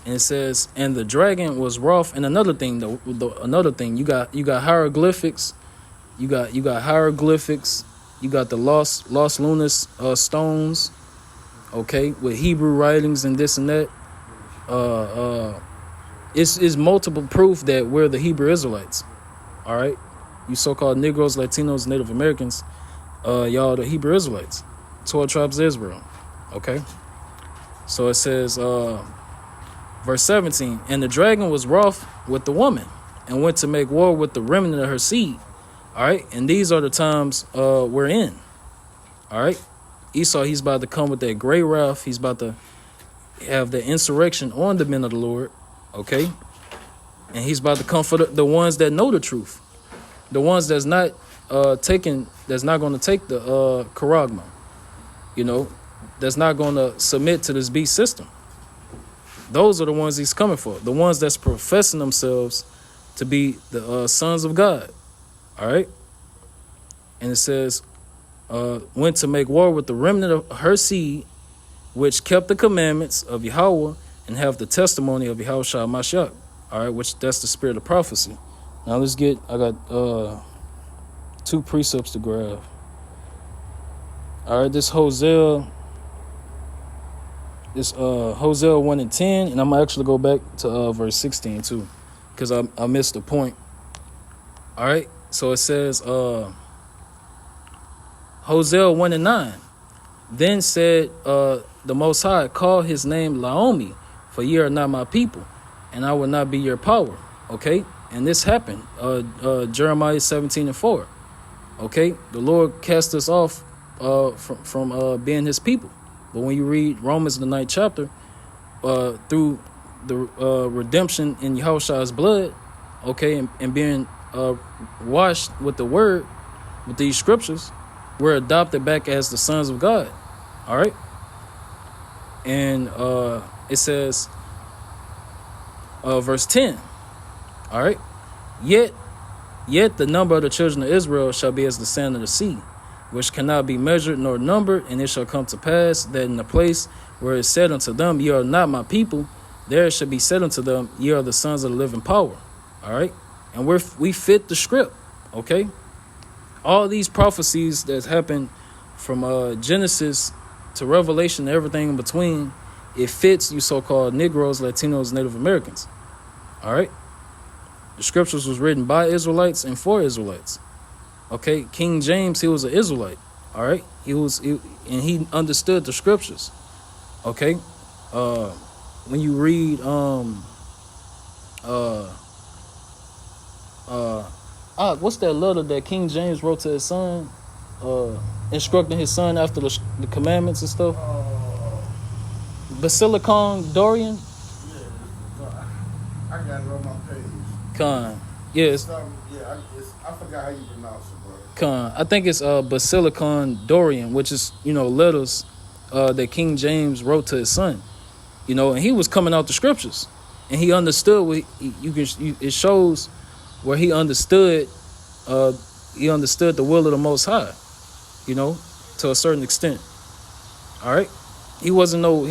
And it says, and the dragon was wroth. And another thing, another thing, you got hieroglyphics, you got hieroglyphics, you got the lost lunas stones, okay, with Hebrew writings and this and that. It's multiple proof that we're the Hebrew Israelites. All right, you so-called Negroes, Latinos, Native Americans, y'all the Hebrew Israelites, 12 tribes of Israel. Okay, so it says. Verse 17, and the dragon was wroth with the woman and went to make war with the remnant of her seed. All right, and these are the times we're in. All right, Esau, he's about to come with that great wrath. He's about to have the insurrection on the men of the Lord. Okay, and he's about to come for the ones that know the truth, the ones that's not going to take the charagma, that's not going to submit to this beast system. Those are the ones he's coming for. The ones that's professing themselves to be the sons of God. All right. And it says, went to make war with the remnant of her seed, which kept the commandments of Yahweh and have the testimony of Yahushua Mashiach. All right. Which that's the spirit of prophecy. Now I got 2 precepts to grab. All right. This Hosea 1 and 10, and I'm gonna actually go back to verse 16 too, because I missed the point. All right, so it says Hosea 1 and 9. Then said the Most High, call his name Laomi, for ye are not my people, and I will not be your power. Okay, and this happened. Jeremiah 17 and 4. Okay, the Lord cast us off from being his people. But when you read Romans, the 9th chapter, through the redemption in Yahushua's blood, okay, and being washed with the word, with these scriptures, we're adopted back as the sons of God. All right. And it says, verse 10. All right. Yet the number of the children of Israel shall be as the sand of the sea, which cannot be measured nor numbered. And it shall come to pass that in the place where it said unto them, ye are not my people, there shall be said unto them, ye are the sons of the living power. All right. And we fit the script. Okay. All these prophecies that happen from Genesis to Revelation, everything in between, it fits you so-called Negroes, Latinos, Native Americans. All right. The scriptures was written by Israelites and for Israelites. Okay, King James, he was an Israelite. All right, and he understood the scriptures. Okay, when you read what's that letter that King James wrote to his son, instructing his son after the commandments and stuff? Basilicon Dorian. Yeah, I got it on my page. Khan, yes. I forgot how you pronounce it, bro. Khan, I think it's Basilicon Dorian, which is letters that King James wrote to his son. And he was coming out the scriptures, and he understood it shows where he understood the will of the Most High, to a certain extent. All right, he wasn't no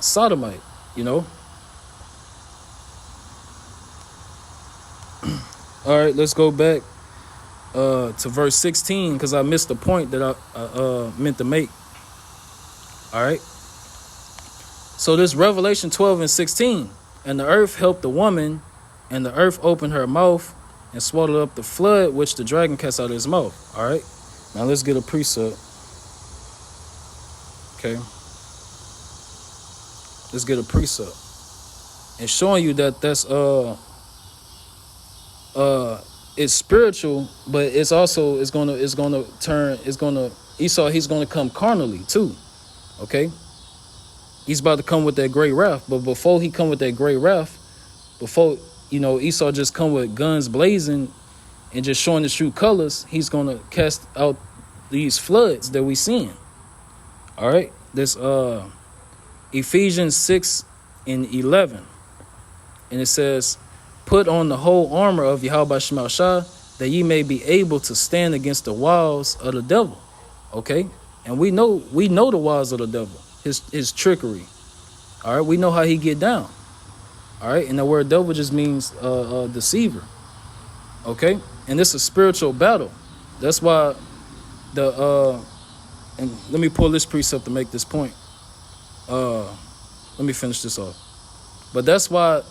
sodomite, All right, let's go back to verse 16, because I missed the point that I meant to make. All right. So this Revelation 12 and 16. And the earth helped the woman, and the earth opened her mouth and swallowed up the flood which the dragon cast out of his mouth. All right. Now let's get a precept. Okay. Let's get a precept. And showing you that that's it's spiritual, but it's also Esau, he's gonna come carnally too. Okay, he's about to come with that great wrath, but before he come with that great wrath, before Esau just come with guns blazing and just showing his true colors, he's gonna cast out these floods that we seeing. All right, this Ephesians 6 in 11. And it says, put on the whole armor of Yahweh Shema Shah, that ye may be able to stand against the wiles of the devil. Okay? And we know the wiles of the devil, his trickery. All right, we know how he get down. All right, and the word devil just means deceiver. Okay, and it's a spiritual battle. That's why and let me pull this precept to make this point. Let me finish this off. But that's why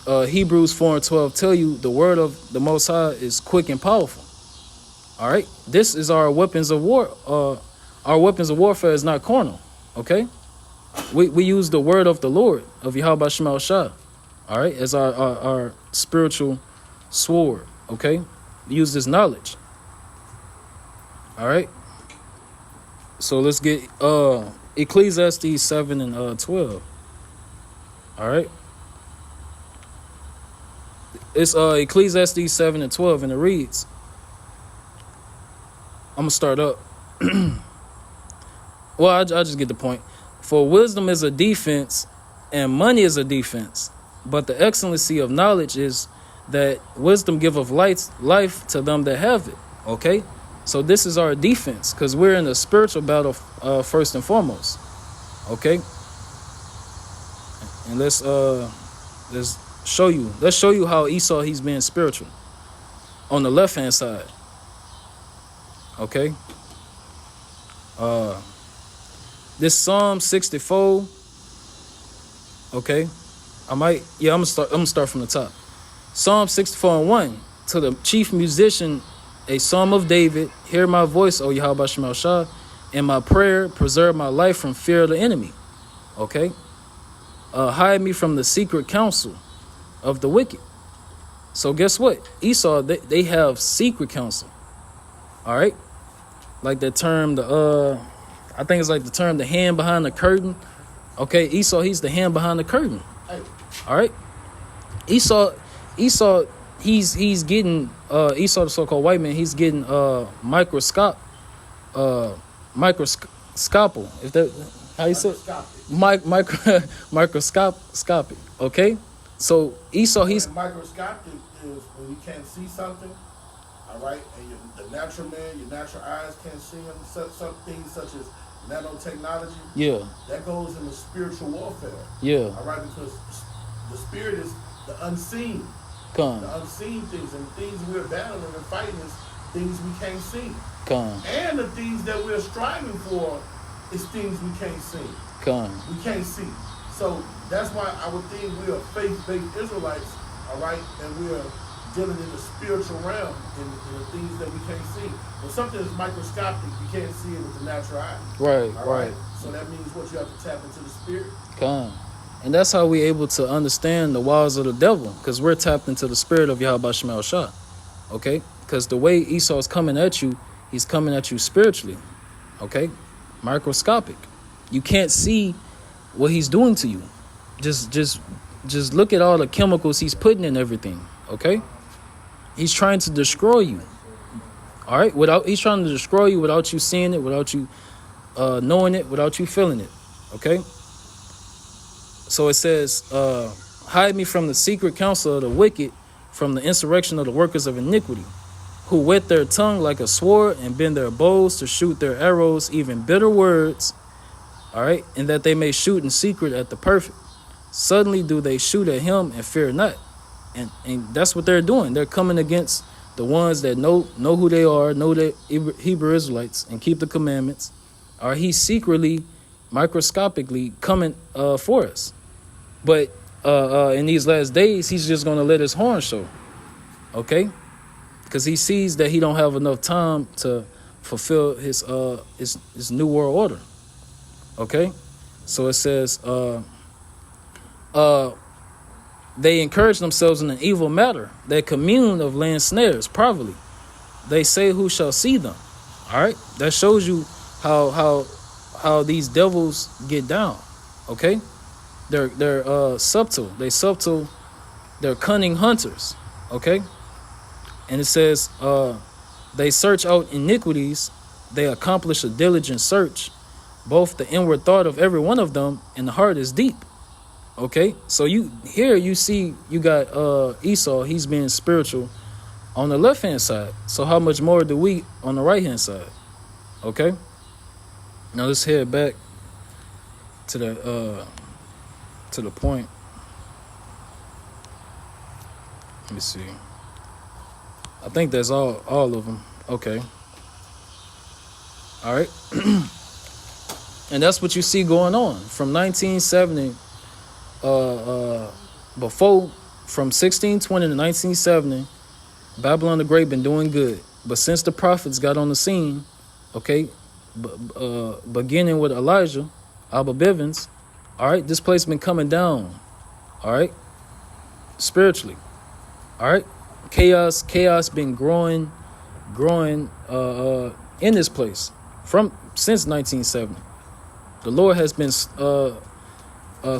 Hebrews 4:12 tell you the word of the Most High is quick and powerful. All right, this is our weapons of war. Our weapons of warfare is not carnal. Okay, we use the word of the Lord of Yahweh Shema Shah. All right, as our spiritual sword. Okay, we use this knowledge. All right, so let's get Ecclesiastes 7 and 12. All right, it's Ecclesiastes 7 and 12, and it reads. I'm gonna start up. Well, I just get the point. For wisdom is a defense, and money is a defense. But the excellency of knowledge is that wisdom giveth life to them that have it. Okay, so this is our defense because we're in a spiritual battle first and foremost. Okay, and let's show you. Let's show you how Esau he's being spiritual. On the left hand side. Okay. This Psalm 64. Okay. I'm gonna start from the top. Psalm 64 and 1. To the chief musician, a psalm of David. Hear my voice, O Yahweh Shema Shah, and my prayer, preserve my life from fear of the enemy. Okay. Hide me from the secret counsel of the wicked. So guess what? Esau, they have secret counsel. All right. Like that term, I think it's like the term, the hand behind the curtain. Okay, Esau, he's the hand behind the curtain. All right, Esau, he's getting Esau, the so-called white man, he's getting microscopic. If that how you say microscopic. Okay, so Esau, he's microscopic is when you can't see something. All right, and the natural man, your natural eyes can't see them. Some things such as nanotechnology. Yeah. That goes in the spiritual warfare. Yeah. All right, because the spirit is the unseen. The unseen things, and things we're battling and fighting is things we can't see. And the things that we're striving for is things we can't see. We can't see. So that's why I would think we are faith-based Israelites. All right, and we are dealing in the spiritual realm in the things that we can't see. When something is microscopic, you can't see it with the natural eye. Right. So that means what you have to tap into the spirit. And that's how we're able to understand the wiles of the devil, because we're tapped into the spirit of Yahweh Shema Shah. Okay? Because the way Esau is coming at you, he's coming at you spiritually. Okay? Microscopic. You can't see what he's doing to you. Just look at all the chemicals he's putting in everything. Okay? He's trying to destroy you. All right? He's trying to destroy you without you seeing it, without you knowing it, without you feeling it. Okay? So it says, hide me from the secret counsel of the wicked, from the insurrection of the workers of iniquity, who whet their tongue like a sword and bend their bows to shoot their arrows, even bitter words. All right? And that they may shoot in secret at the perfect. Suddenly do they shoot at him and fear not. And that's what they're doing. They're coming against the ones that know who they are, know the Hebrew Israelites, and keep the commandments. Or he's secretly, microscopically coming for us. But in these last days, he's just going to let his horn show. Okay? Because he sees that he don't have enough time to fulfill his new world order. Okay? So it says, they encourage themselves in an evil matter. They commune of land snares privately. They say, who shall see them? All right? That shows you how these devils get down. Okay? They're subtle. They're cunning hunters. Okay? And it says, they search out iniquities. They accomplish a diligent search. Both the inward thought of every one of them and the heart is deep. Okay, so you see you got Esau, he's being spiritual on the left hand side. So how much more do we on the right hand side? Okay. Now let's head back to the point. Let me see. I think that's all of them. Okay. All right. And that's what you see going on from 1970 before, from 1620 to 1970, Babylon the Great been doing good. But since the prophets got on the scene, okay, beginning with Elijah, Abba Bivens, all right, this place been coming down, all right, spiritually, all right, chaos been growing in this place since 1970. The Lord has been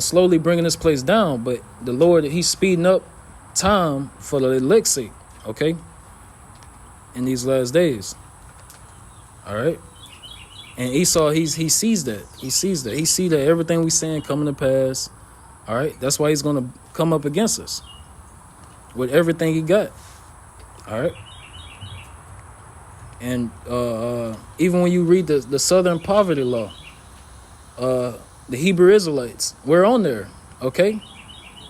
slowly bringing this place down, but the Lord, he's speeding up time for the elect's sake, okay, in these last days. All right. And Esau, he sees that. He sees that everything we saying coming to pass. All right. That's why he's going to come up against us with everything he got. All right. And even when you read the Southern Poverty Law, the Hebrew Israelites, we're on there. Okay.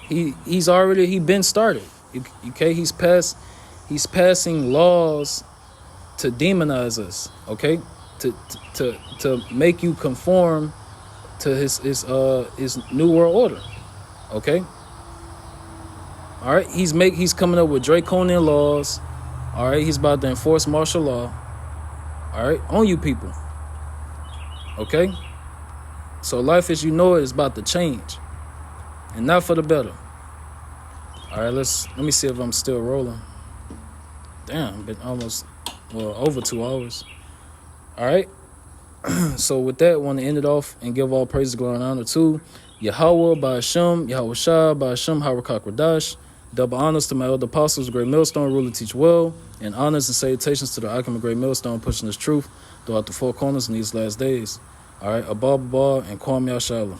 He's been started. Okay. He's passing laws to demonize us. Okay. To make you conform to his new world order. Okay. All right. He's coming up with draconian laws. All right. He's about to enforce martial law. All right. On you people. Okay. So life as you know it is about to change, and not for the better. All right. Let me see if I'm still rolling. Damn, been almost over 2 hours. All right. So with that, I want to end it off and give all praise, glory, and honor to Yahweh, Ba'ashem, Yahweh Shah, Ba'ashem, Harakak Radash. Double honors to my elder apostles, Great Millstone, ruler, teach well, and honors and salutations to the icon of Great Millstone, pushing this truth throughout the four corners in these last days. All right, Abba, and Kwam Yashala.